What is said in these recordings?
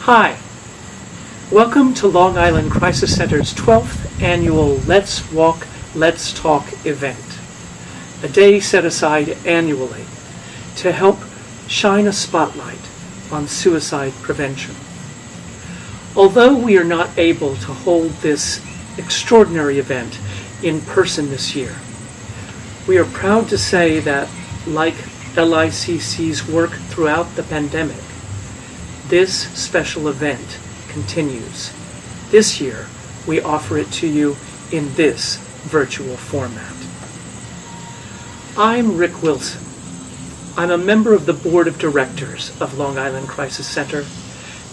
Hi, welcome to Long Island Crisis Center's 12th annual Let's Walk, Let's Talk event, a day set aside annually to help shine a spotlight on suicide prevention. Although we are not able to hold this extraordinary event in person this year, we are proud to say that, like LICC's work throughout the pandemic, this special event continues. This year, we offer it to you in this virtual format. I'm Rick Wilson. I'm a member of the Board of Directors of Long Island Crisis Center,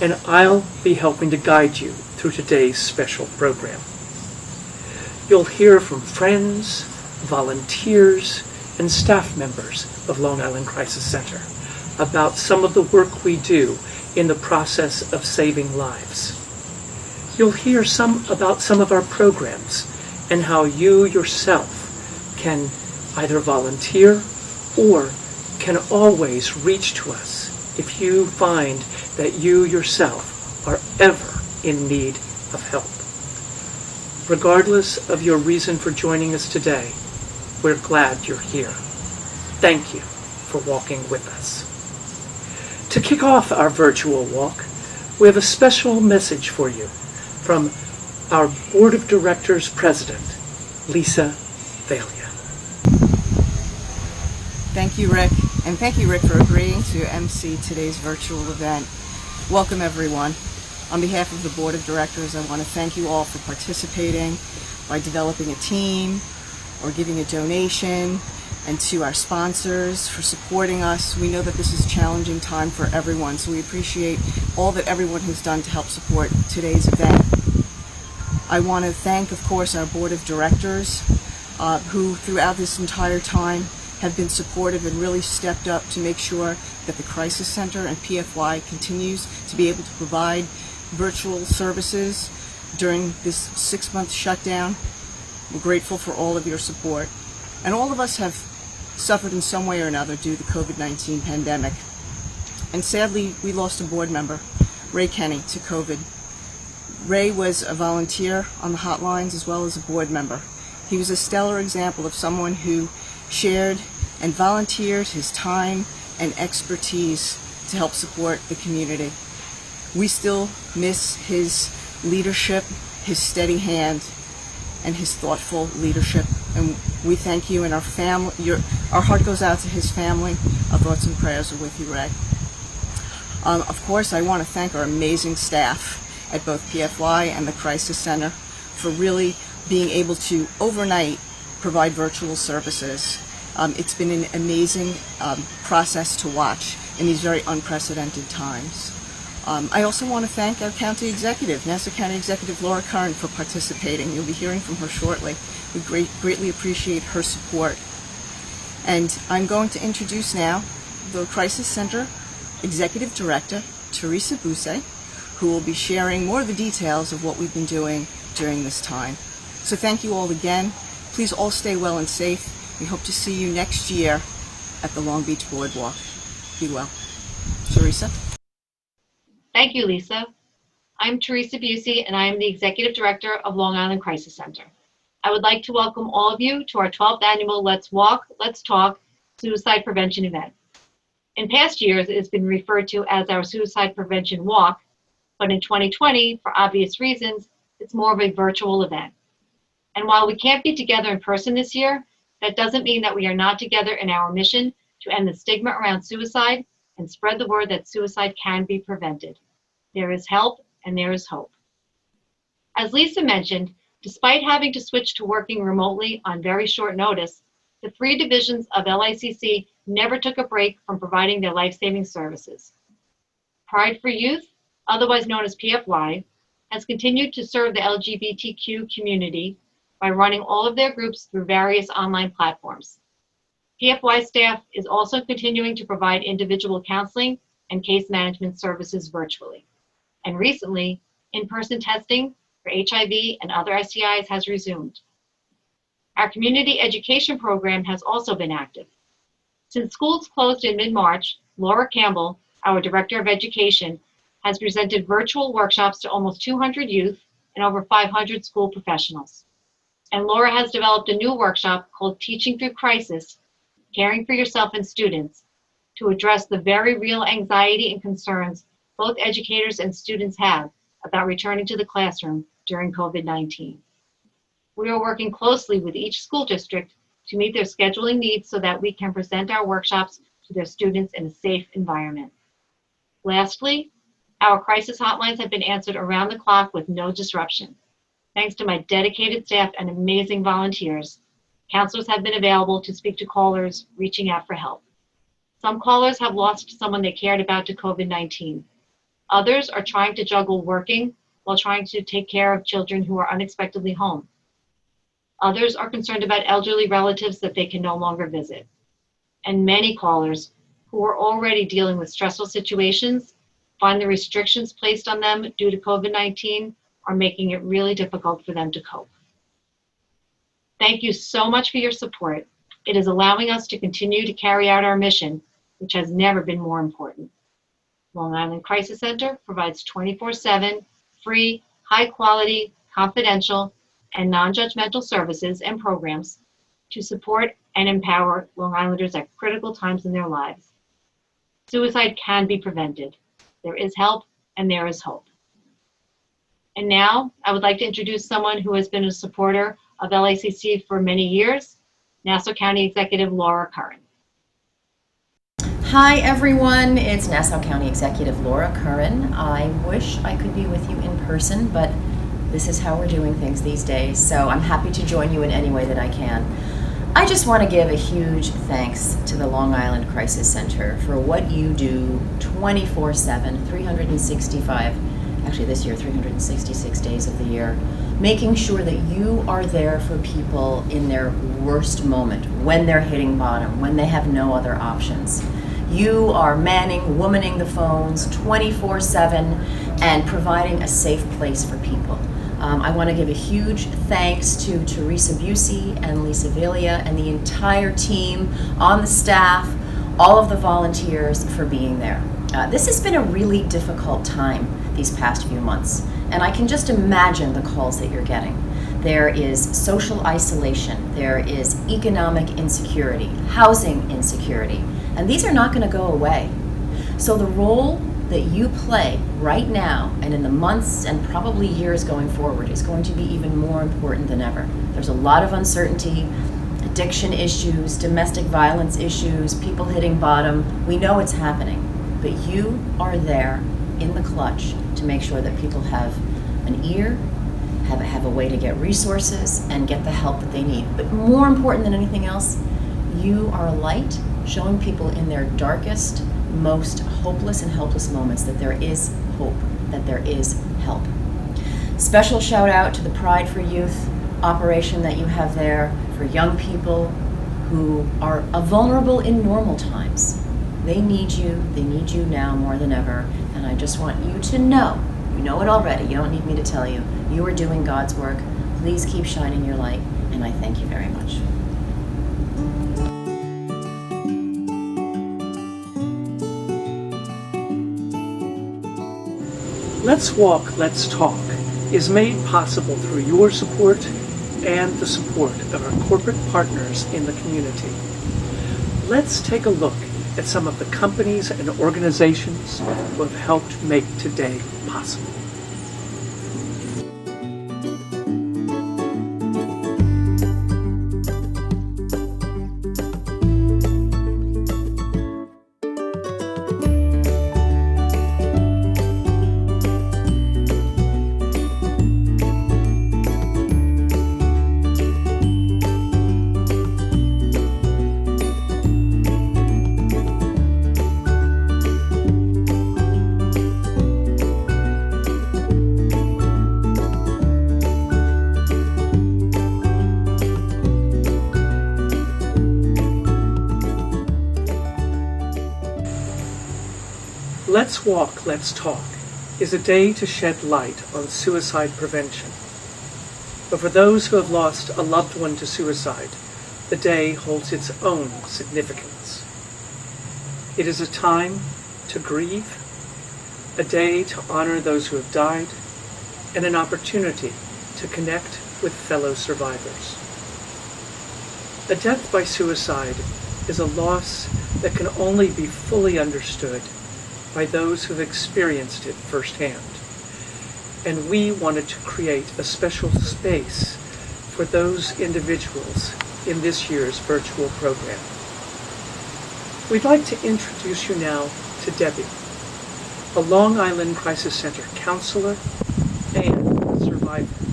and I'll be helping to guide you through today's special program. You'll hear from friends, volunteers, and staff members of Long Island Crisis Center about some of the work we do in the process of saving lives. You'll hear about some of our programs and how you yourself can either volunteer or can always reach to us if you find that you yourself are ever in need of help. Regardless of your reason for joining us today, we're glad you're here. Thank you for walking with us. To kick off our virtual walk, we have a special message for you from our Board of Directors President, Lisa Valia. Thank you, Rick, and thank you, Rick, for agreeing to MC today's virtual event. Welcome, everyone. On behalf of the Board of Directors, I want to thank you all for participating by developing a team or giving a donation, and to our sponsors for supporting us. We know that this is a challenging time for everyone, so we appreciate all that everyone has done to help support today's event. I want to thank, of course, our Board of Directors, who throughout this entire time have been supportive and really stepped up to make sure that the Crisis Center and PFY continues to be able to provide virtual services during this 6-month shutdown. We're grateful for all of your support. And all of us have suffered in some way or another due to the COVID-19 pandemic. And sadly, we lost a board member, Ray Kenny, to COVID. Ray was a volunteer on the hotlines as well as a board member. He was a stellar example of someone who shared and volunteered his time and expertise to help support the community. We still miss his leadership, his steady hand, and his thoughtful leadership. And we thank you, and our family. Our heart goes out to his family. Our thoughts and prayers are with you, Ray. Of course, I want to thank our amazing staff at both PFY and the Crisis Center for really being able to overnight provide virtual services. It's been an amazing process to watch in these very unprecedented times. I also want to thank our county executive, Nassau County Executive Laura Curran, for participating. You'll be hearing from her shortly. We greatly appreciate her support. And I'm going to introduce now the Crisis Center Executive Director, Teresa Busse, who will be sharing more of the details of what we've been doing during this time. So thank you all again. Please all stay well and safe. We hope to see you next year at the Long Beach Boardwalk. Be well. Teresa? Thank you, Lisa. I'm Teresa Busse, and I am the Executive Director of Long Island Crisis Center. I would like to welcome all of you to our 12th annual Let's Walk, Let's Talk suicide prevention event. In past years, it has been referred to as our Suicide Prevention Walk, but in 2020, for obvious reasons, it's more of a virtual event. And while we can't be together in person this year, that doesn't mean that we are not together in our mission to end the stigma around suicide and spread the word that suicide can be prevented. There is help and there is hope. As Lisa mentioned, despite having to switch to working remotely on very short notice, the 3 divisions of LICC never took a break from providing their life-saving services. Pride for Youth, otherwise known as PFY, has continued to serve the LGBTQ community by running all of their groups through various online platforms. PFY staff is also continuing to provide individual counseling and case management services virtually. And recently, in-person testing for HIV and other STIs has resumed. Our community education program has also been active. Since schools closed in mid-March, Laura Campbell, our Director of Education, has presented virtual workshops to almost 200 youth and over 500 school professionals. And Laura has developed a new workshop called Teaching Through Crisis, Caring for Yourself and Students, to address the very real anxiety and concerns both educators and students have about returning to the classroom during COVID-19. We are working closely with each school district to meet their scheduling needs so that we can present our workshops to their students in a safe environment. Lastly, our crisis hotlines have been answered around the clock with no disruption. Thanks to my dedicated staff and amazing volunteers, counselors have been available to speak to callers reaching out for help. Some callers have lost someone they cared about to COVID-19. Others are trying to juggle working while trying to take care of children who are unexpectedly home. Others are concerned about elderly relatives that they can no longer visit. And many callers who are already dealing with stressful situations find the restrictions placed on them due to COVID-19 are making it really difficult for them to cope. Thank you so much for your support. It is allowing us to continue to carry out our mission, which has never been more important. Long Island Crisis Center provides 24/7 free, high-quality, confidential, and non-judgmental services and programs to support and empower Long Islanders at critical times in their lives. Suicide can be prevented. There is help and there is hope. And now I would like to introduce someone who has been a supporter of LACC for many years, Nassau County Executive Laura Curran. Hi everyone, it's Nassau County Executive Laura Curran. I wish I could be with you in person, but this is how we're doing things these days, so I'm happy to join you in any way that I can. I just want to give a huge thanks to the Long Island Crisis Center for what you do 24/7, 365, actually this year 366 days of the year, making sure that you are there for people in their worst moment, when they're hitting bottom, when they have no other options. You are manning, womaning the phones 24/7 and providing a safe place for people. I want to give a huge thanks to Teresa Busey and Lisa Viglia and the entire team on the staff, all of the volunteers for being there. This has been a really difficult time these past few months, and I can just imagine the calls that you're getting. There is social isolation, there is economic insecurity, housing insecurity, and these are not going to go away. So the role that you play right now and in the months and probably years going forward is going to be even more important than ever. There's a lot of uncertainty, addiction issues, domestic violence issues, people hitting bottom. We know it's happening, but you are there in the clutch to make sure that people have an ear, have a way to get resources and get the help that they need. But more important than anything else, you are a light showing people in their darkest, most hopeless and helpless moments that there is hope, that there is help. Special shout out to the Pride for Youth operation that you have there for young people who are vulnerable in normal times. They need you now more than ever, and I just want you to know, you know it already, you don't need me to tell you, you are doing God's work. Please keep shining your light, and I thank you very much. Let's Walk, Let's Talk is made possible through your support and the support of our corporate partners in the community. Let's take a look at some of the companies and organizations who have helped make today possible. Let's Walk, Let's Talk is a day to shed light on suicide prevention. But for those who have lost a loved one to suicide, the day holds its own significance. It is a time to grieve, a day to honor those who have died, and an opportunity to connect with fellow survivors. A death by suicide is a loss that can only be fully understood by those who've experienced it firsthand. And we wanted to create a special space for those individuals in this year's virtual program. We'd like to introduce you now to Debbie, a Long Island Crisis Center counselor and survivor.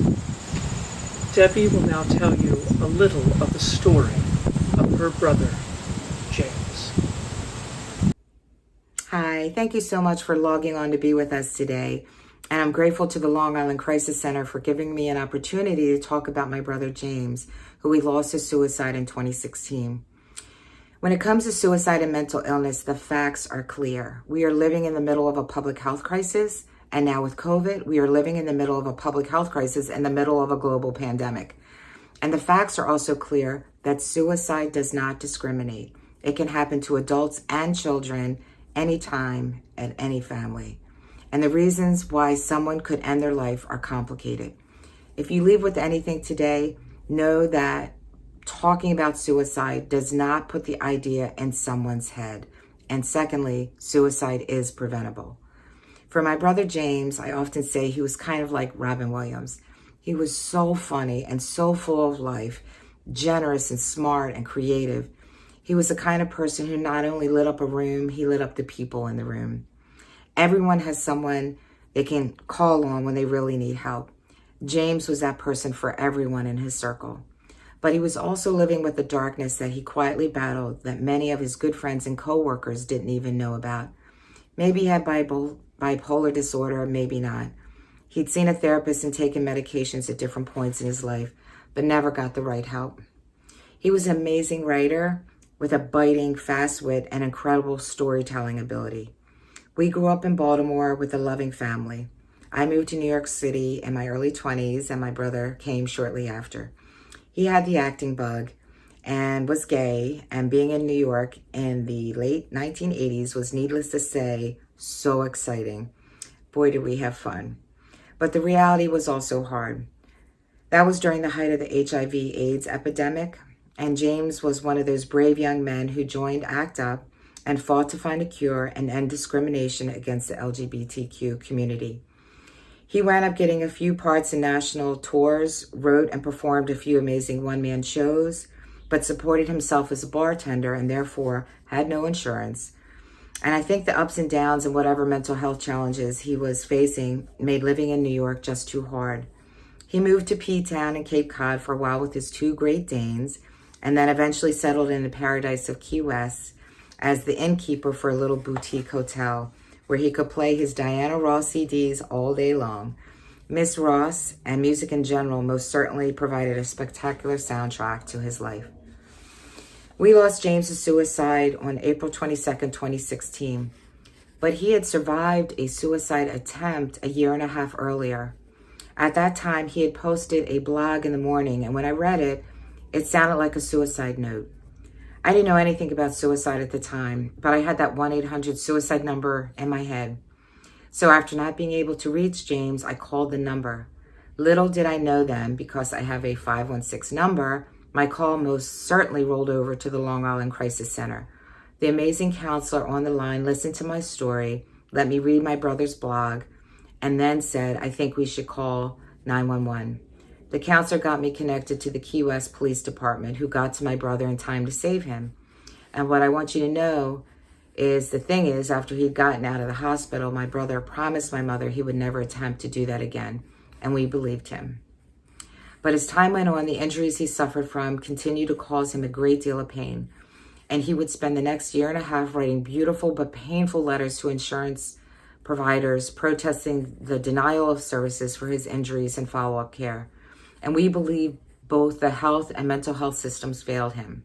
Debbie will now tell you a little of the story of her brother, James. Hi, thank you so much for logging on to be with us today. And I'm grateful to the Long Island Crisis Center for giving me an opportunity to talk about my brother James, who we lost to suicide in 2016. When it comes to suicide and mental illness, the facts are clear. We are living in the middle of a public health crisis, and now with COVID, we are living in the middle of a public health crisis in the middle of a global pandemic. And the facts are also clear that suicide does not discriminate. It can happen to adults and children anytime at any family. And the reasons why someone could end their life are complicated. If you leave with anything today, know that talking about suicide does not put the idea in someone's head. And secondly, suicide is preventable. For my brother James, I often say he was kind of like Robin Williams. He was so funny and so full of life, generous and smart and creative. He was the kind of person who not only lit up a room, he lit up the people in the room. Everyone has someone they can call on when they really need help. James was that person for everyone in his circle. But he was also living with the darkness that he quietly battled that many of his good friends and coworkers didn't even know about. Maybe he had bipolar disorder, maybe not. He'd seen a therapist and taken medications at different points in his life, but never got the right help. He was an amazing writer with a biting, fast wit and incredible storytelling ability. We grew up in Baltimore with a loving family. I moved to New York City in my early 20s, and my brother came shortly after. He had the acting bug and was gay, and being in New York in the late 1980s was, needless to say, so exciting. Boy, did we have fun. But the reality was also hard. That was during the height of the HIV/AIDS epidemic, and James was one of those brave young men who joined ACT UP and fought to find a cure and end discrimination against the LGBTQ community. He wound up getting a few parts in national tours, wrote and performed a few amazing one-man shows, but supported himself as a bartender and therefore had no insurance. And I think the ups and downs and whatever mental health challenges he was facing made living in New York just too hard. He moved to P-Town in Cape Cod for a while with his two Great Danes, and then eventually settled in the paradise of Key West as the innkeeper for a little boutique hotel where he could play his Diana Ross CDs all day long. Miss Ross and music in general most certainly provided a spectacular soundtrack to his life. We lost James to suicide on April 22nd, 2016, but he had survived a suicide attempt a year and a half earlier. At that time, he had posted a blog in the morning, and when I read it, it sounded like a suicide note. I didn't know anything about suicide at the time, but I had that 1-800-SUICIDE number in my head. So after not being able to reach James, I called the number. Little did I know then, because I have a 516 number, my call most certainly rolled over to the Long Island Crisis Center. The amazing counselor on the line listened to my story, let me read my brother's blog, and then said, I think we should call 911. The counselor got me connected to the Key West Police Department, who got to my brother in time to save him. And what I want you to know is, the thing is, after he'd gotten out of the hospital, my brother promised my mother he would never attempt to do that again, and we believed him. But as time went on, the injuries he suffered from continued to cause him a great deal of pain, and he would spend the next year and a half writing beautiful but painful letters to insurance providers protesting the denial of services for his injuries and follow-up care. And we believe both the health and mental health systems failed him.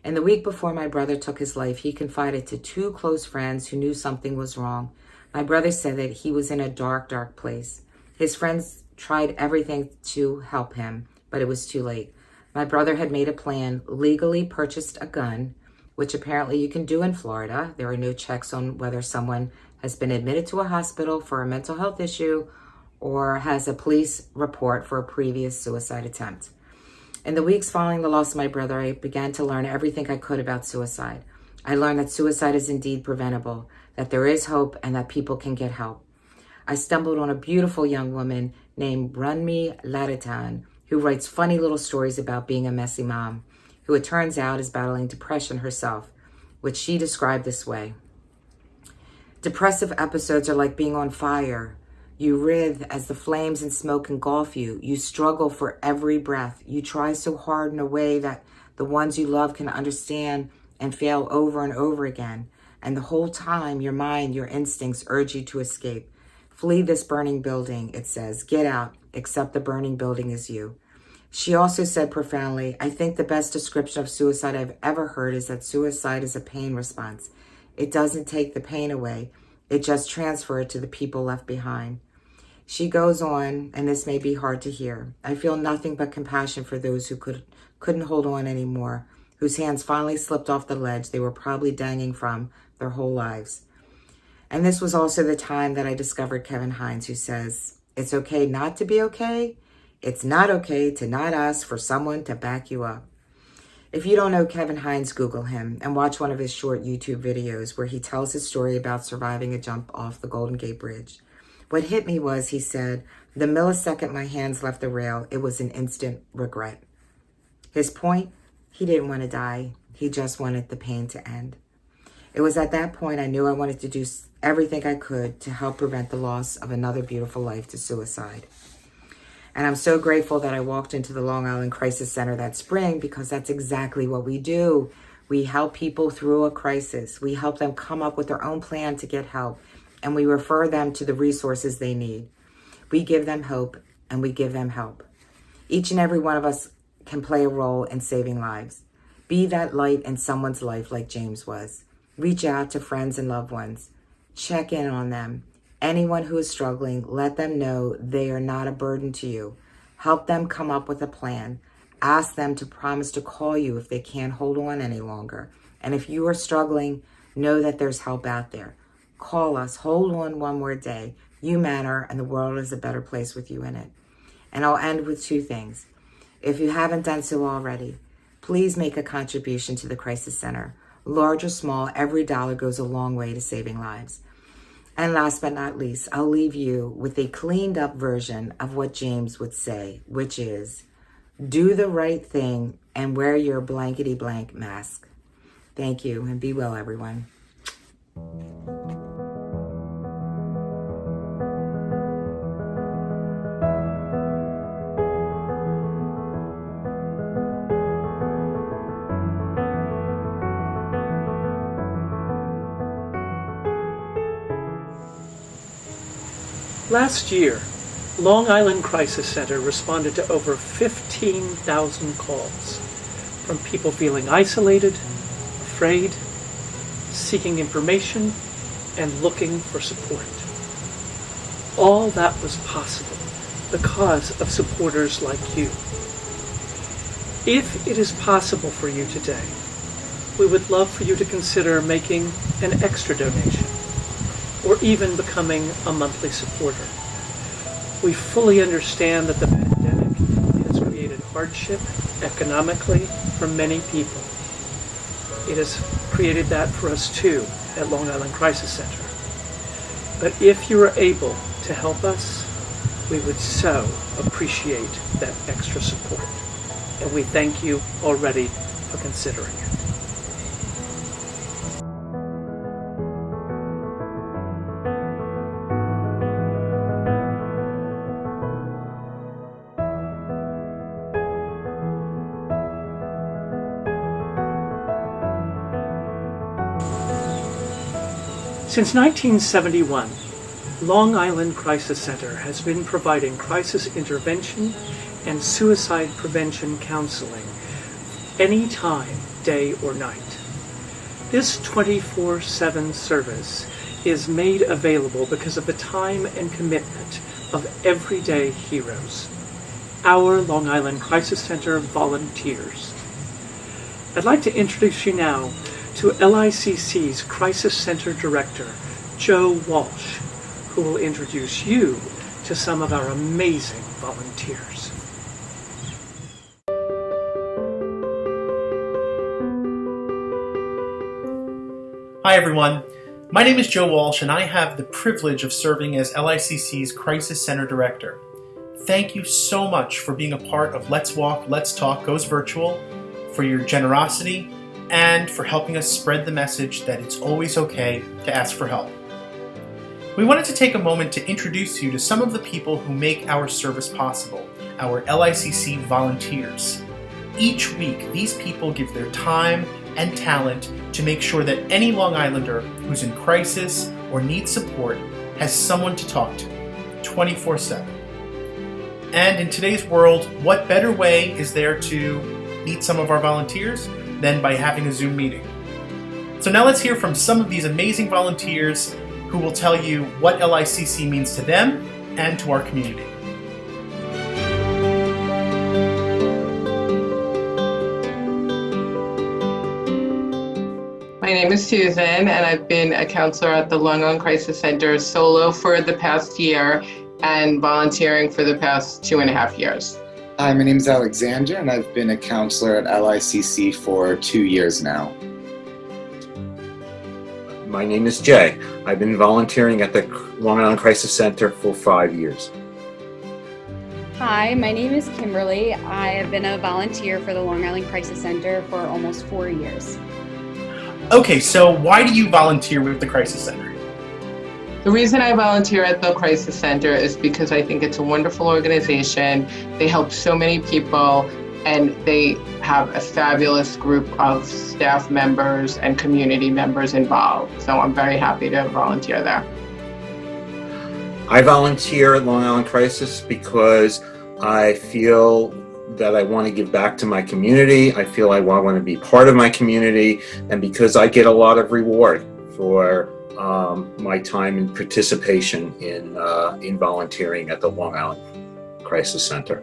In the week before my brother took his life, he confided to two close friends who knew something was wrong. My brother said that he was in a dark, dark place. His friends tried everything to help him, but it was too late. My brother had made a plan, legally purchased a gun, which apparently you can do in Florida. There are no checks on whether someone has been admitted to a hospital for a mental health issue, or has a police report for a previous suicide attempt. In the weeks following the loss of my brother, I began to learn everything I could about suicide. I learned that suicide is indeed preventable, that there is hope, and that people can get help. I stumbled on a beautiful young woman named Runmi Laditan, who writes funny little stories about being a messy mom, who it turns out is battling depression herself, which she described this way. Depressive episodes are like being on fire. You writhe as the flames and smoke engulf you. You struggle for every breath. You try so hard in a way that the ones you love can understand and fail over and over again. And the whole time, your mind, your instincts urge you to escape. Flee this burning building, it says. Get out, except the burning building is you. She also said profoundly, I think the best description of suicide I've ever heard is that suicide is a pain response. It doesn't take the pain away. It just transfers it to the people left behind. She goes on, and this may be hard to hear. I feel nothing but compassion for those who couldn't hold on anymore, whose hands finally slipped off the ledge they were probably dangling from their whole lives. And this was also the time that I discovered Kevin Hines, who says, it's okay not to be okay. It's not okay to not ask for someone to back you up. If you don't know Kevin Hines, Google him and watch one of his short YouTube videos where he tells his story about surviving a jump off the Golden Gate Bridge. What hit me was, he said, the millisecond my hands left the rail, it was an instant regret. His point, he didn't want to die. He just wanted the pain to end. It was at that point I knew I wanted to do everything I could to help prevent the loss of another beautiful life to suicide. And I'm so grateful that I walked into the Long Island Crisis Center that spring, because that's exactly what we do. We help people through a crisis. We help them come up with their own plan to get help, and we refer them to the resources they need. We give them hope, and we give them help. Each and every one of us can play a role in saving lives. Be that light in someone's life like James was. Reach out to friends and loved ones. Check in on them. Anyone who is struggling, let them know they are not a burden to you. Help them come up with a plan. Ask them to promise to call you if they can't hold on any longer. And if you are struggling, know that there's help out there. Call us. Hold on one more day. You matter, and the world is a better place with you in it. And I'll end with two things. If you haven't done so already, please make a contribution to the Crisis Center. Large or small, every dollar goes a long way to saving lives. And last but not least, I'll leave you with a cleaned up version of what James would say, which is, do the right thing and wear your blankety blank mask. Thank you, and be well, everyone. Last year, Long Island Crisis Center responded to over 15,000 calls from people feeling isolated, afraid, seeking information, and looking for support. All that was possible because of supporters like you. If it is possible for you today, we would love for you to consider making an extra donation, or even becoming a monthly supporter. We fully understand that the pandemic has created hardship economically for many people. It has created that for us too at Long Island Crisis Center. But if you are able to help us, we would so appreciate that extra support. And we thank you already for considering it. Since 1971, Long Island Crisis Center has been providing crisis intervention and suicide prevention counseling anytime, day or night. This 24/7 service is made available because of the time and commitment of everyday heroes, our Long Island Crisis Center volunteers. I'd like to introduce you now to LICC's Crisis Center Director, Joe Walsh, who will introduce you to some of our amazing volunteers. Hi everyone, my name is Joe Walsh and I have the privilege of serving as LICC's Crisis Center Director. Thank you so much for being a part of Let's Walk, Let's Talk Goes Virtual, for your generosity, and for helping us spread the message that it's always okay to ask for help. We wanted to take a moment to introduce you to some of the people who make our service possible, our LICC volunteers. Each week, these people give their time and talent to make sure that any Long Islander who's in crisis or needs support has someone to talk to, 24/7. And in today's world, what better way is there to meet some of our volunteers than by having a Zoom meeting? So now let's hear from some of these amazing volunteers who will tell you what LICC means to them and to our community. My name is Susan, and I've been a counselor at the Long Island Crisis Center solo for the past year and volunteering for the past 2.5 years. Hi, my name is Alexander, and I've been a counselor at LICC for 2 years now. My name is Jay. I've been volunteering at the Long Island Crisis Center for 5 years. Hi, my name is Kimberly. I have been a volunteer for the Long Island Crisis Center for almost 4 years. Okay, so why do you volunteer with the Crisis Center? The reason I volunteer at the Crisis Center is because I think it's a wonderful organization. They help so many people, and they have a fabulous group of staff members and community members involved. So I'm very happy to volunteer there. I volunteer at Long Island Crisis because I feel that I want to give back to my community. I feel I want to be part of my community, and because I get a lot of reward for my time and participation in volunteering at the Long Island Crisis Center.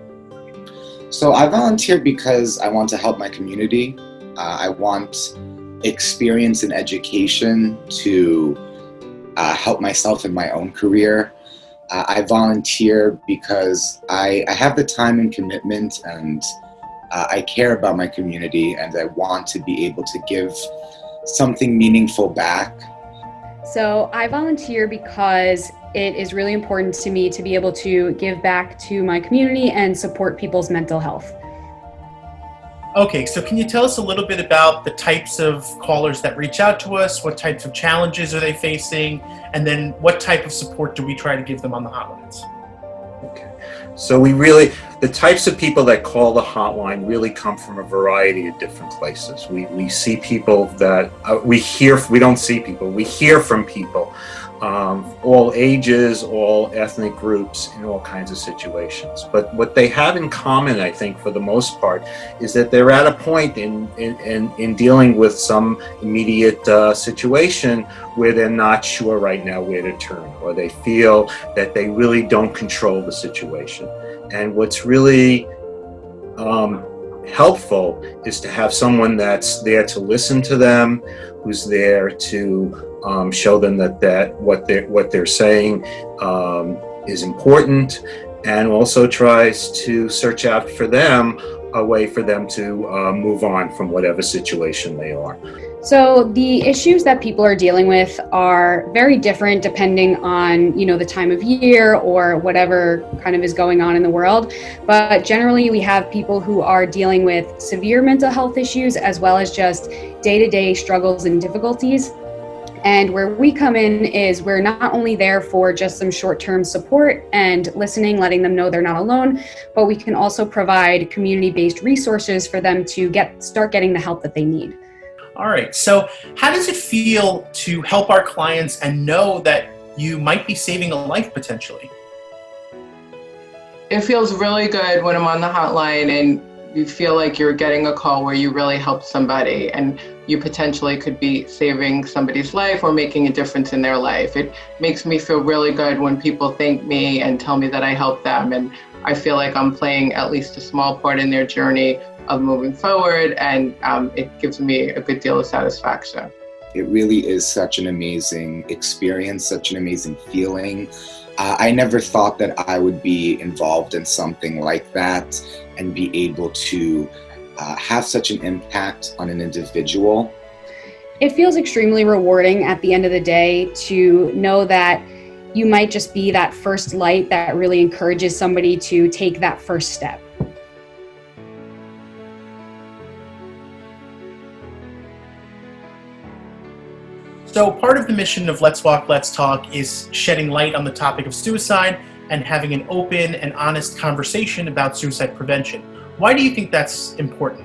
So I volunteer because I want to help my community. I want experience and education to help myself in my own career. I volunteer because I have the time and commitment, and I care about my community, and I want to be able to give something meaningful back. So I volunteer because it is really important to me to be able to give back to my community and support people's mental health. Okay, so can you tell us a little bit about the types of callers that reach out to us? What types of challenges are they facing? And then what type of support do we try to give them on the hotlines? Okay. So the types of people that call the hotline really come from a variety of different places. We see people that, we don't see people, we hear from people, all ages, all ethnic groups, in all kinds of situations. But what they have in common, I think, for the most part, is that they're at a point in dealing with some immediate situation where they're not sure right now where to turn, or they feel that they really don't control the situation. And what's really helpful is to have someone that's there to listen to them, who's there to show them that what they're saying is important, and also tries to search out for them a way for them to move on from whatever situation they are. So the issues that people are dealing with are very different depending on, the time of year or whatever kind of is going on in the world. But generally we have people who are dealing with severe mental health issues, as well as just day-to-day struggles and difficulties. And where we come in is we're not only there for just some short-term support and listening, letting them know they're not alone, but we can also provide community-based resources for them to start getting the help that they need. All right, so how does it feel to help our clients and know that you might be saving a life potentially? It feels really good when I'm on the hotline and you feel like you're getting a call where you really helped somebody and you potentially could be saving somebody's life or making a difference in their life. It makes me feel really good when people thank me and tell me that I helped them, and I feel like I'm playing at least a small part in their journey of moving forward, and it gives me a good deal of satisfaction. It really is such an amazing experience, such an amazing feeling. I never thought that I would be involved in something like that and be able to have such an impact on an individual. It feels extremely rewarding at the end of the day to know that you might just be that first light that really encourages somebody to take that first step. So part of the mission of Let's Walk, Let's Talk is shedding light on the topic of suicide and having an open and honest conversation about suicide prevention. Why do you think that's important?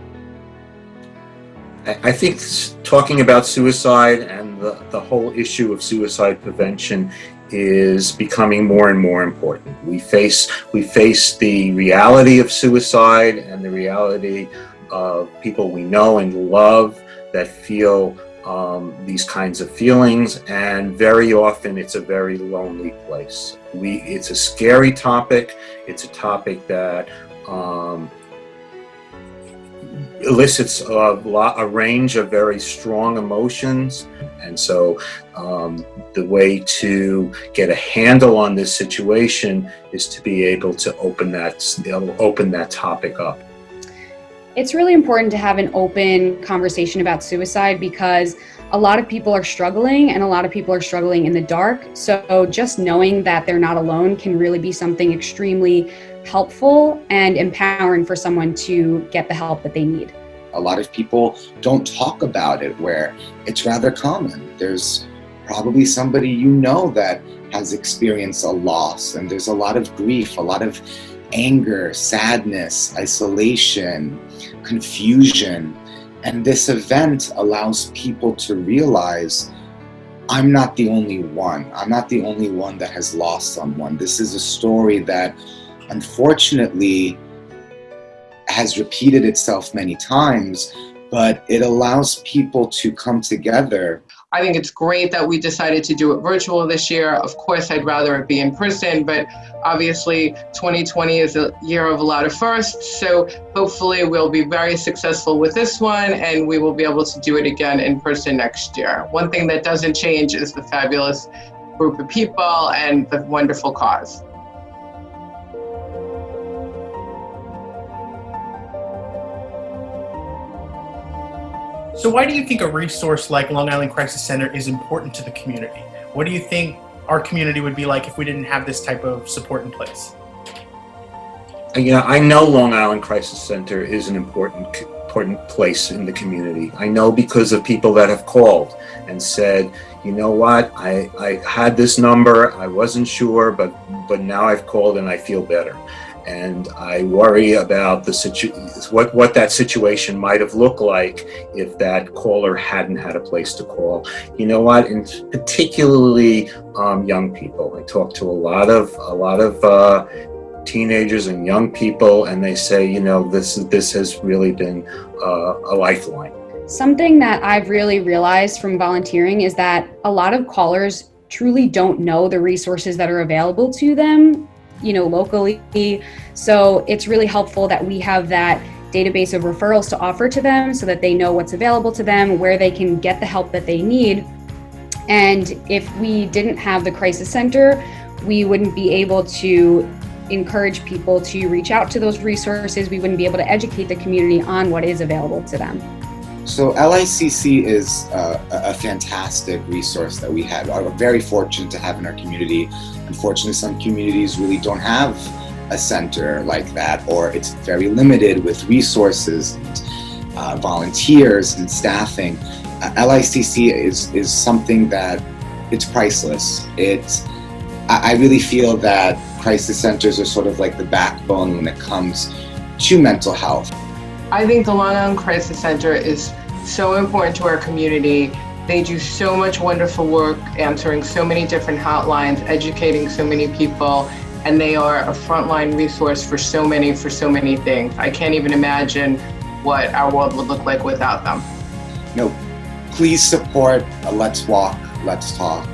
I think talking about suicide and the whole issue of suicide prevention is becoming more and more important. We face the reality of suicide and the reality of people we know and love that feel these kinds of feelings, and very often it's a very lonely place. It's a scary topic. It's a topic that elicits a range of very strong emotions, and so the way to get a handle on this situation is to be able to open that topic up. It's really important to have an open conversation about suicide because a lot of people are struggling and a lot of people are struggling in the dark. So just knowing that they're not alone can really be something extremely helpful and empowering for someone to get the help that they need. A lot of people don't talk about it, where it's rather common. There's probably somebody you know that has experienced a loss, and there's a lot of grief, a lot of anger, sadness, isolation, confusion. And this event allows people to realize, I'm not the only one. I'm not the only one that has lost someone. This is a story that unfortunately has repeated itself many times, but it allows people to come together. I think it's great that we decided to do it virtual this year. Of course, I'd rather it be in person, but obviously 2020 is a year of a lot of firsts. So hopefully we'll be very successful with this one, and we will be able to do it again in person next year. One thing that doesn't change is the fabulous group of people and the wonderful cause. So why do you think a resource like Long Island Crisis Center is important to the community? What do you think our community would be like if we didn't have this type of support in place? Yeah, I know Long Island Crisis Center is an important place in the community. I know because of people that have called and said, you know what, I had this number, I wasn't sure, but now I've called and I feel better. And I worry about what that situation might have looked like if that caller hadn't had a place to call. You know what? And particularly young people. I talk to a lot of teenagers and young people, and they say, you know, this has really been a lifeline. Something that I've really realized from volunteering is that a lot of callers truly don't know the resources that are available to them, you know, locally. So it's really helpful that we have that database of referrals to offer to them so that they know what's available to them, where they can get the help that they need. And if we didn't have the Crisis Center, we wouldn't be able to encourage people to reach out to those resources. We wouldn't be able to educate the community on what is available to them. So LICC is a fantastic resource that we have. We're very fortunate to have in our community. Unfortunately, some communities really don't have a center like that, or it's very limited with resources, and, volunteers and staffing. LICC is something that it's priceless. I really feel that crisis centers are sort of like the backbone when it comes to mental health. I think the Long Island Crisis Center is so important to our community. They do so much wonderful work, answering so many different hotlines, educating so many people, and they are a frontline resource for so many things. I can't even imagine what our world would look like without them. No, please support Let's Walk, Let's Talk.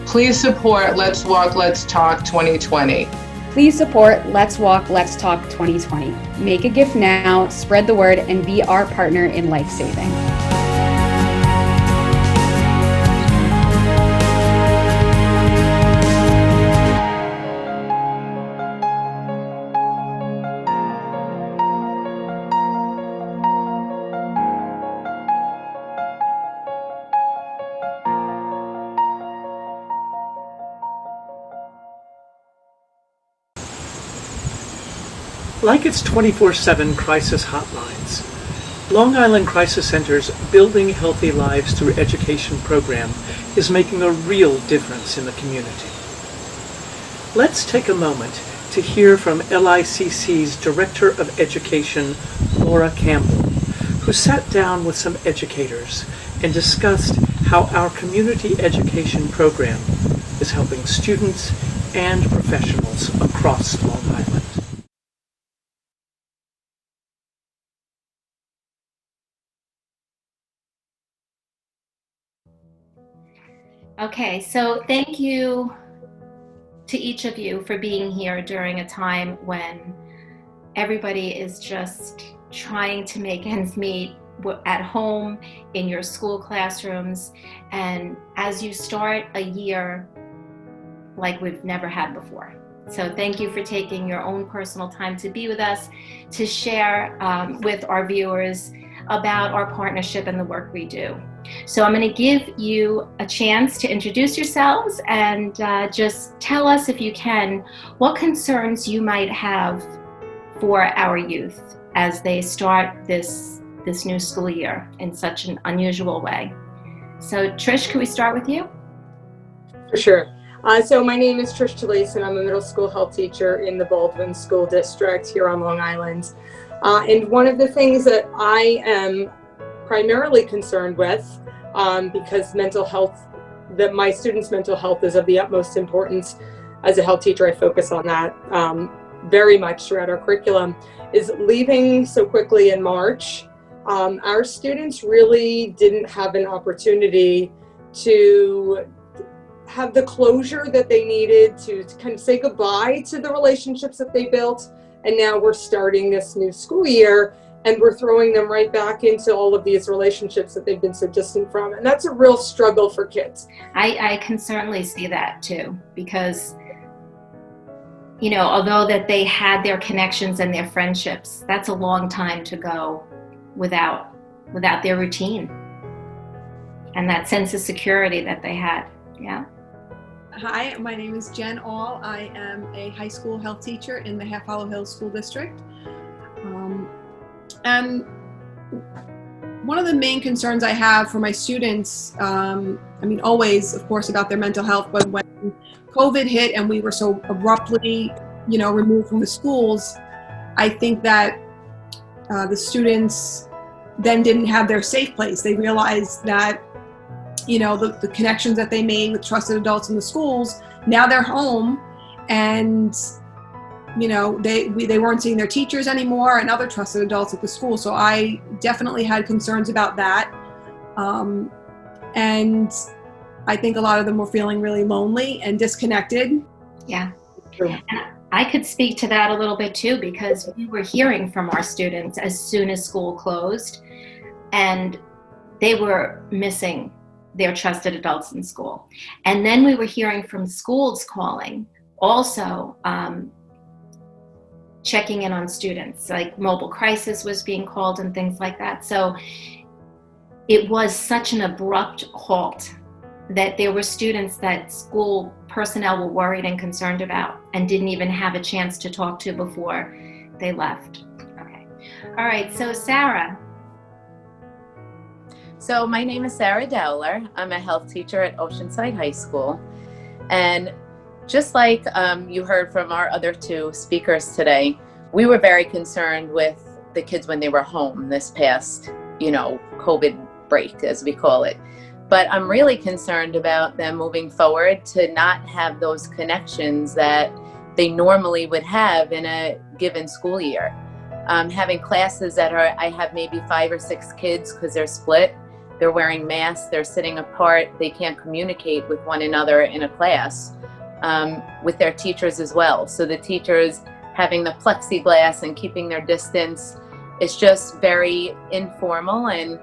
Please support Let's Walk, Let's Talk 2020. Please support Let's Walk, Let's Talk 2020. Make a gift now, spread the word, and be our partner in life saving. Like its 24/7 crisis hotlines, Long Island Crisis Center's Building Healthy Lives Through Education program is making a real difference in the community. Let's take a moment to hear from LICC's Director of Education, Laura Campbell, who sat down with some educators and discussed how our community education program is helping students and professionals across Long Island. Okay, so thank you to each of you for being here during a time when everybody is just trying to make ends meet at home, in your school classrooms, and as you start a year like we've never had before. So thank you for taking your own personal time to be with us, to share with our viewers about our partnership and the work we do. So I'm going to give you a chance to introduce yourselves and just tell us, if you can, what concerns you might have for our youth as they start this new school year in such an unusual way. So Trish, can we start with you? For sure. So my name is Trish Talese, and I'm a middle school health teacher in the Baldwin School District here on Long Island. And one of the things that I am primarily concerned with, because mental health, that my students' mental health is of the utmost importance. As a health teacher, I focus on that very much throughout our curriculum, is leaving so quickly in March. Our students really didn't have an opportunity to have the closure that they needed to kind of say goodbye to the relationships that they built. And now we're starting this new school year, and we're throwing them right back into all of these relationships that they've been so distant from. And that's a real struggle for kids. I can certainly see that too, because, you know, although that they had their connections and their friendships, that's a long time to go without their routine and that sense of security that they had. Yeah. Hi, my name is Jen All. I am a high school health teacher in the Half Hollow Hills School District. And one of the main concerns I have for my students, always, of course, about their mental health, but when COVID hit and we were so abruptly, removed from the schools, I think that the students then didn't have their safe place. They realized that the connections that they made with trusted adults in the schools, now they're home, and they weren't seeing their teachers anymore and other trusted adults at the school. So I definitely had concerns about that. And I think a lot of them were feeling really lonely and disconnected. Yeah. And I could speak to that a little bit too, because we were hearing from our students as soon as school closed, and they were missing their trusted adults in school. And then we were hearing from schools calling, also checking in on students, like mobile crisis was being called and things like that. So it was such an abrupt halt that there were students that school personnel were worried and concerned about and didn't even have a chance to talk to before they left. Okay. All right, so Sarah. So my name is Sarah Dowler. I'm a health teacher at Oceanside High School. And just like you heard from our other two speakers today, we were very concerned with the kids when they were home this past, COVID break, as we call it. But I'm really concerned about them moving forward to not have those connections that they normally would have in a given school year. Having classes that I have maybe 5 or 6 kids because they're split. They're wearing masks, they're sitting apart, they can't communicate with one another in a class, with their teachers as well. So the teachers having the plexiglass and keeping their distance, it's just very informal and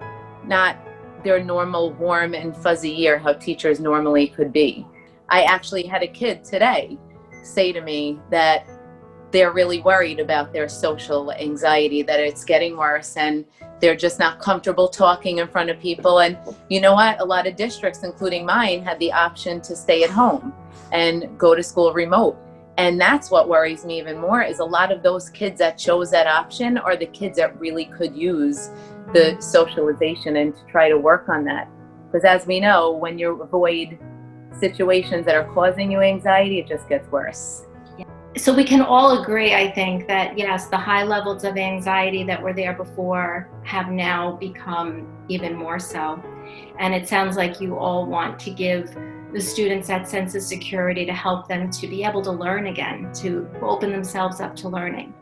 not their normal warm and fuzzy year how teachers normally could be. I actually had a kid today say to me that they're really worried about their social anxiety, that it's getting worse and they're just not comfortable talking in front of people. And you know what? A lot of districts, including mine, had the option to stay at home and go to school remote. And that's what worries me even more, is a lot of those kids that chose that option are the kids that really could use the socialization and to try to work on that. Because as we know, when you avoid situations that are causing you anxiety, it just gets worse. So we can all agree, I think, that yes, the high levels of anxiety that were there before have now become even more so. And it sounds like you all want to give the students that sense of security to help them to be able to learn again, to open themselves up to learning.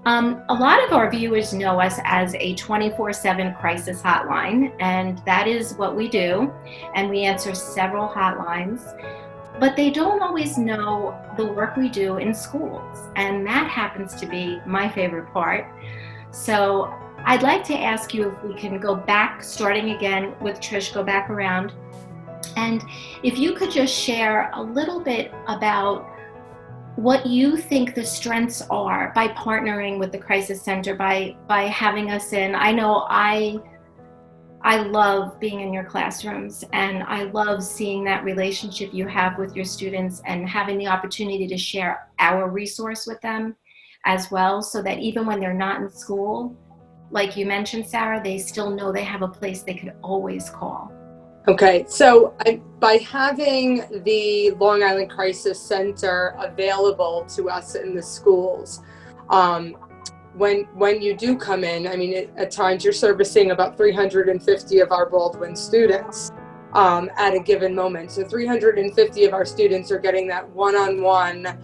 A lot of our viewers know us as a 24/7 crisis hotline, and that is what we do. And we answer several hotlines. But they don't always know the work we do in schools, and that happens to be my favorite part. So I'd like to ask you if we can go back, starting again with Trish, go back around, and if you could just share a little bit about what you think the strengths are by partnering with the Crisis Center, by having us in. I know I love being in your classrooms, and I love seeing that relationship you have with your students and having the opportunity to share our resource with them as well, so that even when they're not in school, like you mentioned, Sarah, they still know they have a place they could always call. Okay, so by having the Long Island Crisis Center available to us in the schools, when you do come in, I mean, at times you're servicing about 350 of our Baldwin students at a given moment. So 350 of our students are getting that one-on-one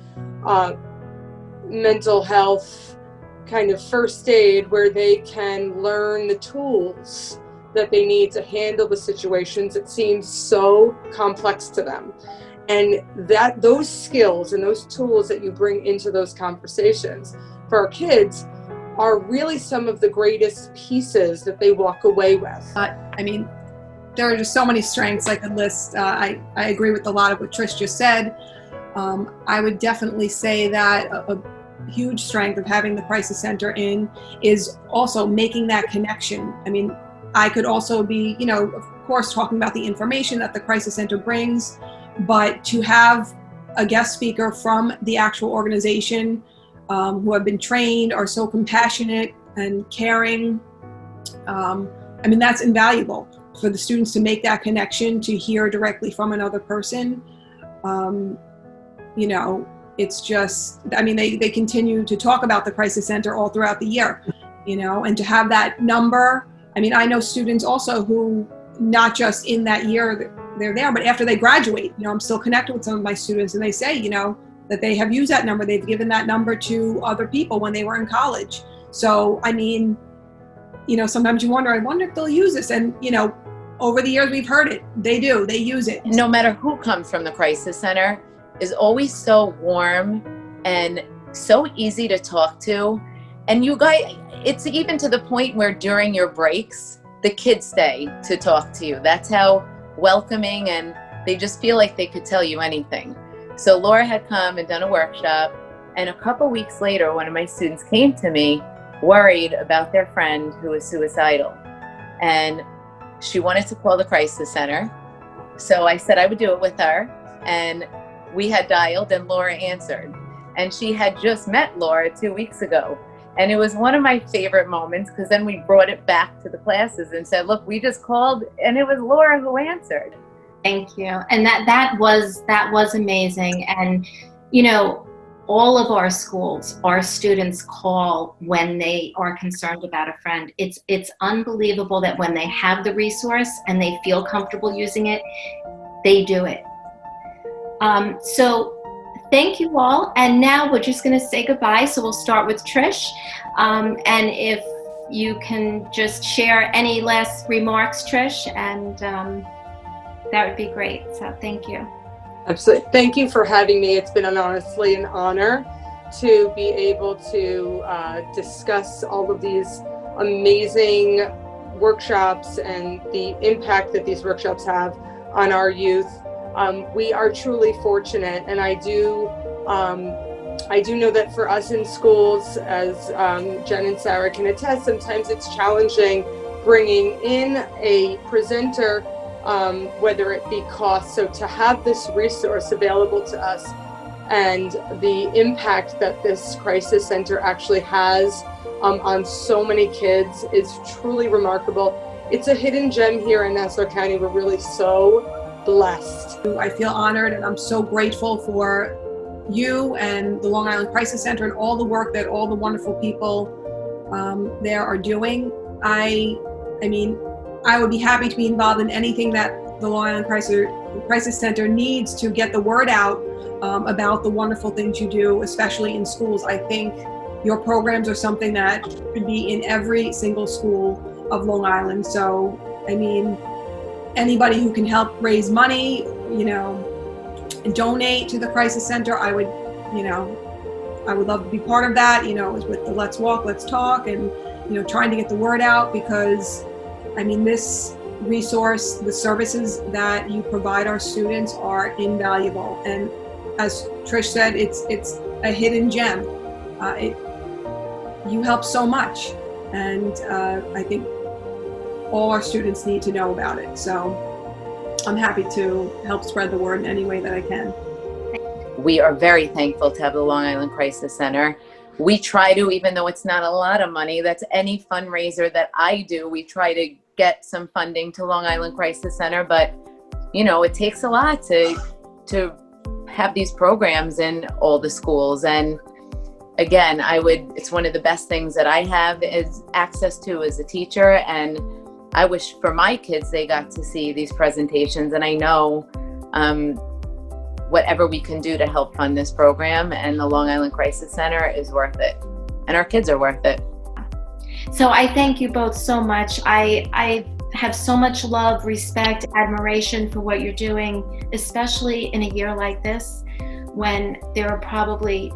mental health kind of first aid, where they can learn the tools that they need to handle the situations that seem so complex to them. And that those skills and those tools that you bring into those conversations for our kids are really some of the greatest pieces that they walk away with. I mean, there are just so many strengths I could list. I agree with a lot of what Trish just said. I would definitely say that a huge strength of having the Crisis Center in is also making that connection. I mean, I could also be, of course, talking about the information that the Crisis Center brings, but to have a guest speaker from the actual organization who have been trained, are so compassionate and caring, I mean, that's invaluable for the students to make that connection, to hear directly from another person. It's just, I mean, they continue to talk about the Crisis Center all throughout the year, and to have that number. I mean, I know students also who, not just in that year they're there, but after they graduate, I'm still connected with some of my students, and they say, that they have used that number. They've given that number to other people when they were in college. So, I mean, sometimes you wonder, I wonder if they'll use this. And, over the years we've heard it. They do, they use it. No matter who comes from the Crisis Center is always so warm and so easy to talk to. And you guys, it's even to the point where during your breaks, the kids stay to talk to you. That's how welcoming, and they just feel like they could tell you anything. So Laura had come and done a workshop, and a couple weeks later, one of my students came to me worried about their friend who was suicidal. And she wanted to call the Crisis Center. So I said I would do it with her. And we had dialed, and Laura answered. And she had just met Laura 2 weeks ago. And it was one of my favorite moments, because then we brought it back to the classes and said, look, we just called, and it was Laura who answered. Thank you. And that was amazing. And, all of our schools, our students call when they are concerned about a friend. It's unbelievable that when they have the resource and they feel comfortable using it, they do it. So thank you all. And now we're just going to say goodbye. So we'll start with Trish. And if you can just share any last remarks, Trish, and that would be great. So thank you. Absolutely. Thank you for having me. It's been honestly an honor to be able to discuss all of these amazing workshops and the impact that these workshops have on our youth. We are truly fortunate, and I do know that for us in schools, as Jen and Sarah can attest, sometimes it's challenging bringing in a presenter, whether it be cost. So to have this resource available to us and the impact that this crisis center actually has on so many kids is truly remarkable. It's a hidden gem here in Nassau County. We're really so blessed. I feel honored, and I'm so grateful for you and the Long Island Crisis Center and all the work that all the wonderful people there are doing. I mean, I would be happy to be involved in anything that the Long Island Crisis Center needs to get the word out about the wonderful things you do, especially in schools. I think your programs are something that should be in every single school of Long Island. So, I mean, anybody who can help raise money, you know, and donate to the Crisis Center, I would love to be part of that, you know, with the Let's Walk, Let's Talk, and, you know, trying to get the word out, because, I mean, this resource, the services that you provide our students are invaluable. And as Trish said, it's a hidden gem. You help so much, and I think all our students need to know about it. So I'm happy to help spread the word in any way that I can. We are very thankful to have the Long Island Crisis Center. We try to, even though it's not a lot of money, that's any fundraiser that I do, we try to get some funding to Long Island Crisis Center, but you know, it takes a lot to have these programs in all the schools. And again, it's one of the best things that I have is access to as a teacher, and I wish for my kids they got to see these presentations. And I know whatever we can do to help fund this program and the Long Island Crisis Center is worth it, and our kids are worth it. So I thank you both so much. I have so much love, respect, admiration for what you're doing, especially in a year like this, when there are probably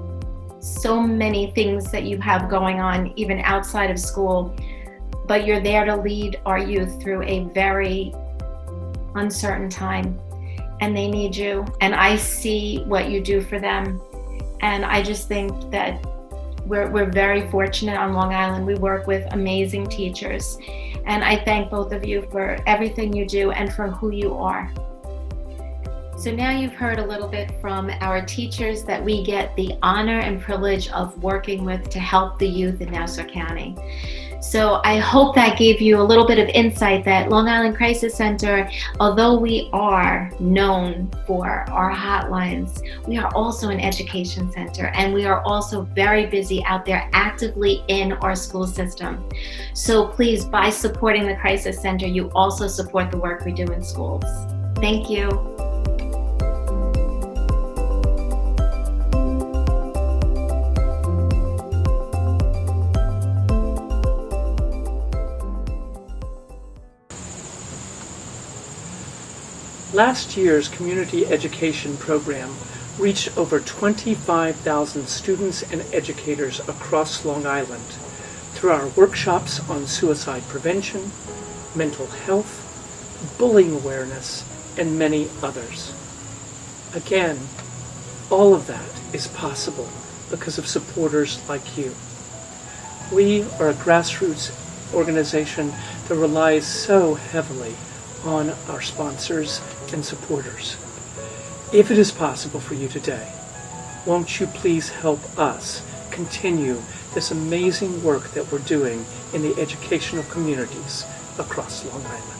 so many things that you have going on, even outside of school, but you're there to lead our youth through a very uncertain time, and they need you. And I see what you do for them, and I just think that we're very fortunate on Long Island. We work with amazing teachers, and I thank both of you for everything you do and for who you are. So now you've heard a little bit from our teachers that we get the honor and privilege of working with to help the youth in Nassau County. So I hope that gave you a little bit of insight that Long Island Crisis Center, although we are known for our hotlines, we are also an education center, and we are also very busy out there actively in our school system. So please, by supporting the Crisis Center, you also support the work we do in schools. Thank you. Last year's community education program reached over 25,000 students and educators across Long Island through our workshops on suicide prevention, mental health, bullying awareness, and many others. Again, all of that is possible because of supporters like you. We are a grassroots organization that relies so heavily on our sponsors and supporters. If it is possible for you today, won't you please help us continue this amazing work that we're doing in the educational communities across Long Island.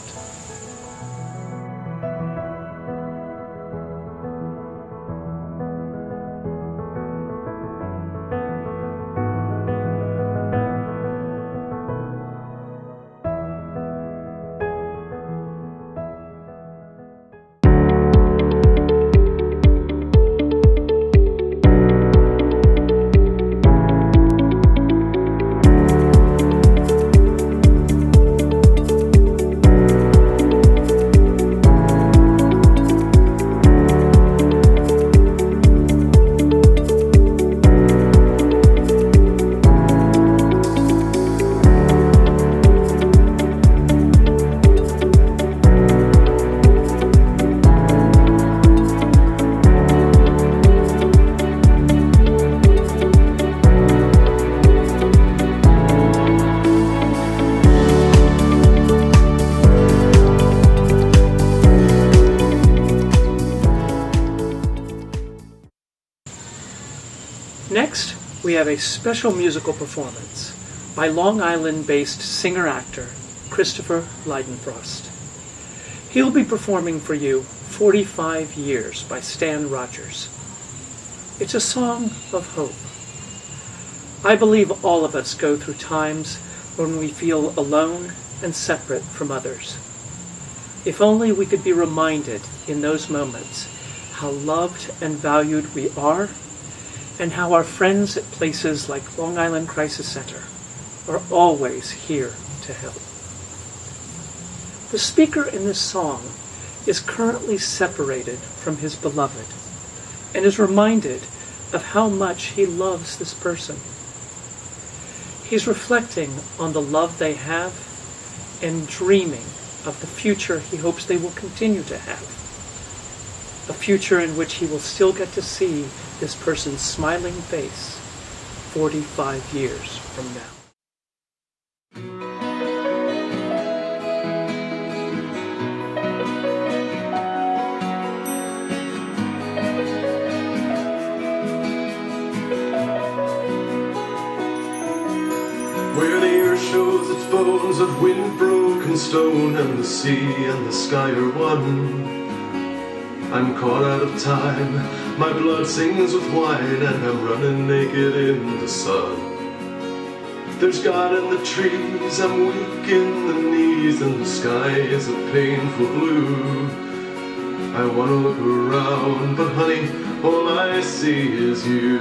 Next, we have a special musical performance by Long Island-based singer-actor Christopher Leidenfrost. He'll be performing for you 45 Years by Stan Rogers. It's a song of hope. I believe all of us go through times when we feel alone and separate from others. If only we could be reminded in those moments how loved and valued we are, and how our friends at places like Long Island Crisis Center are always here to help. The speaker in this song is currently separated from his beloved and is reminded of how much he loves this person. He's reflecting on the love they have and dreaming of the future he hopes they will continue to have. A future in which he will still get to see this person's smiling face 45 years from now. Where the earth shows its bones of wind-broken stone, and the sea and the sky are one. I'm caught out of time, my blood sings with wine, and I'm running naked in the sun. There's God in the trees, I'm weak in the knees, and the sky is a painful blue. I wanna look around, but honey, all I see is you.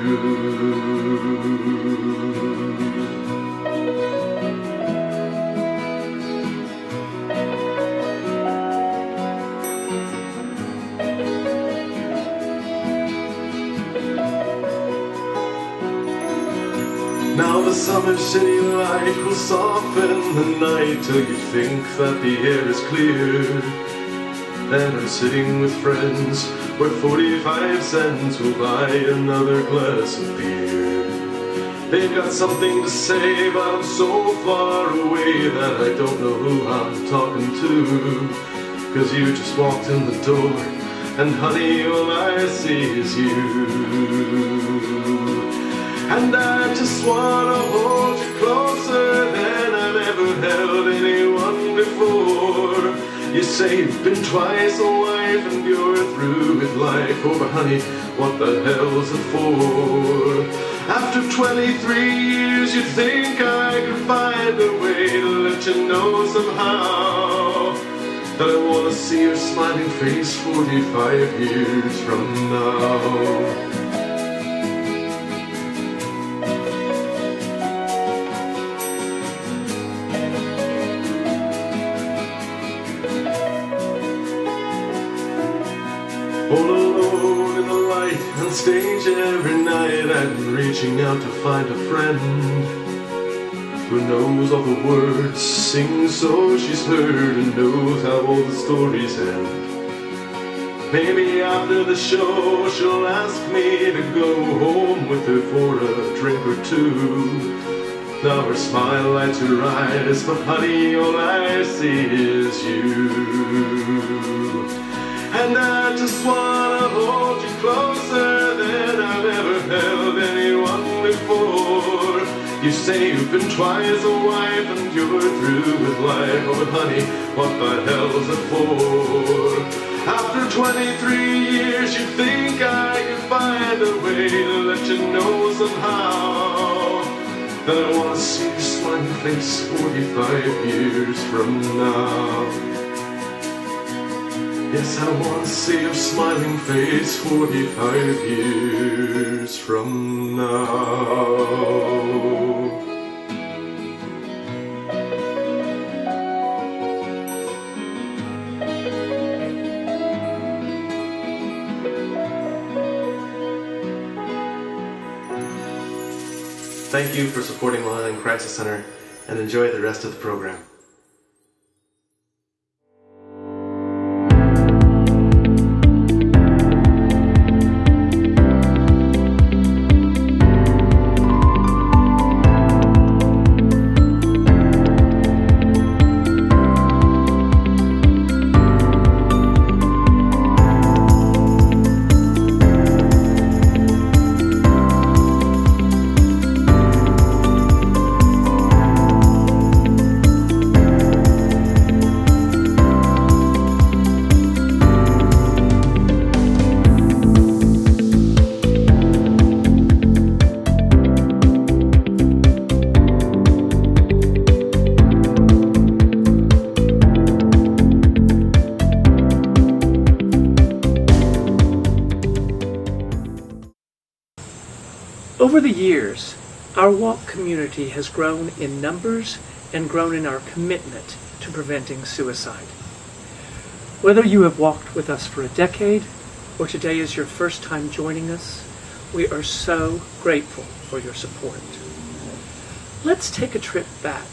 Now the summer city light will soften the night till you think that the air is clear. And I'm sitting with friends where 45 cents will buy another glass of beer. They've got something to say, but I'm so far away that I don't know who I'm talking to. 'Cause you just walked in the door, and honey, all I see is you. And I just wanna hold you closer than I've ever held anyone before. You say you've been twice a wife and you're through with life. Oh, but honey, what the hell's it for? After 23 years, you'd think I could find a way to let you know somehow that I wanna see your smiling face 45 years from now. All alone in the light on stage every night, I've been reaching out to find a friend who knows all the words, sings so she's heard, and knows how all the stories end. Maybe after the show she'll ask me to go home with her for a drink or two. Now her smile lights her eyes, but honey, all I see is you. And I just wanna hold you closer than I've ever held anyone before. You say you've been twice a wife and you're through with life. Oh, but honey, what the hell's it for? After 23 years, you think I could find a way to let you know somehow that I wanna see your smiling face 45 years from now. Yes, I want to see your smiling face 45 years from now. Thank you for supporting Long Island Crisis Center, and enjoy the rest of the program. Over the years, our walk community has grown in numbers and grown in our commitment to preventing suicide. Whether you have walked with us for a decade or today is your first time joining us, we are so grateful for your support. Let's take a trip back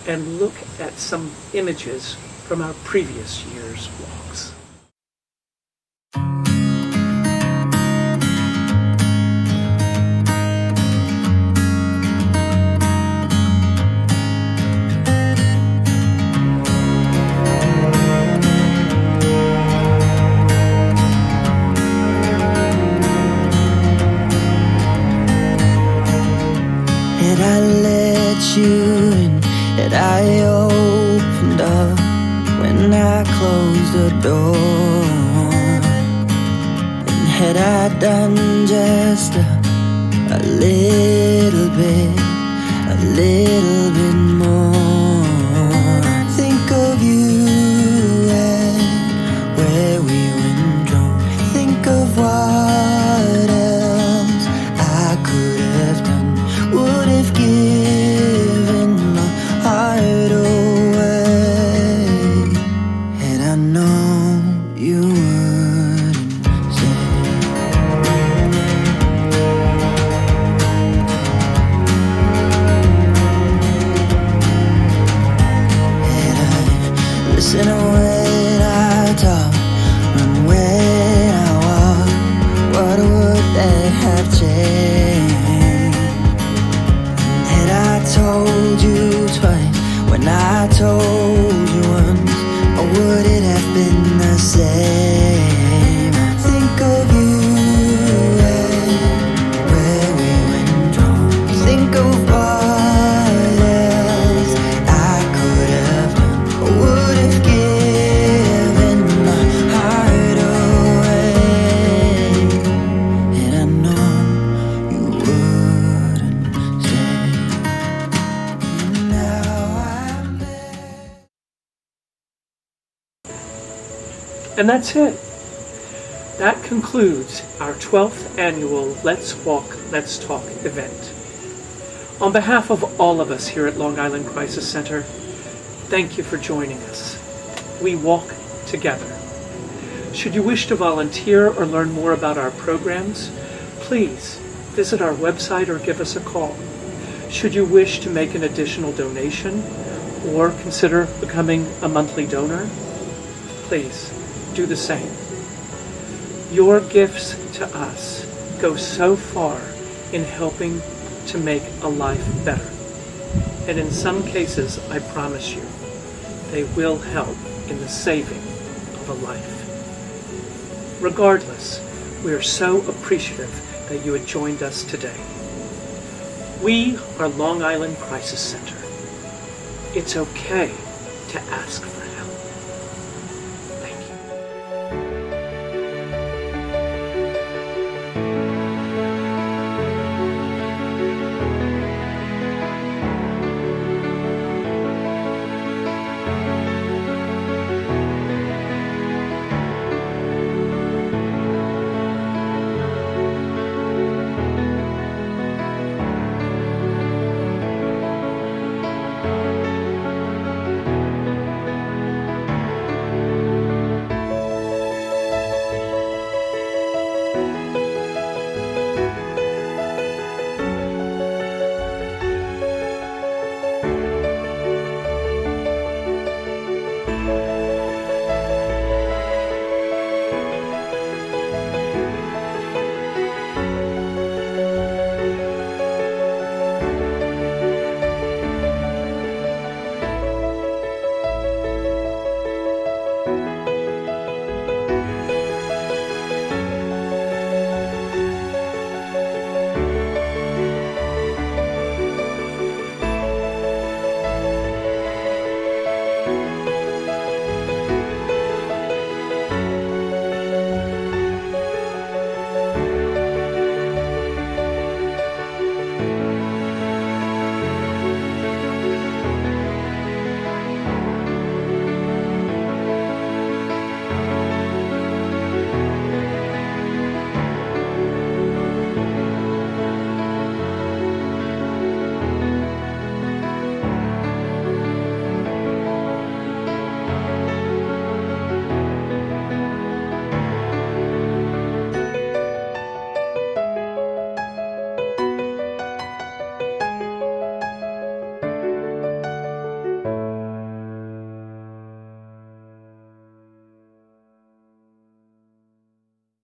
and look at some images from our previous year's walks. And I let you in, and I opened up when I closed the door. And had I done just a little bit more, think of you and where we went wrong. Think of what else I could have done. Would have given my heart away, and I know you wouldn't say. And I listen when I talk, and when I walk, what would that have changed? I told you twice, when I told you once, or would it have been the same? Think of you and where we went wrong. Think of what else I could have done, or would have given my heart away. And I know you wouldn't stay. And that's it. That concludes our 12th annual Let's Walk, Let's Talk event. On behalf of all of us here at Long Island Crisis Center, thank you for joining us. We walk together. Should you wish to volunteer or learn more about our programs, please visit our website or give us a call. Should you wish to make an additional donation or consider becoming a monthly donor, please do the same. Your gifts to us go so far in helping to make a life better. And in some cases, I promise you, they will help in the saving of a life. Regardless, we are so appreciative that you had joined us today. We are Long Island Crisis Center. It's okay to ask for help.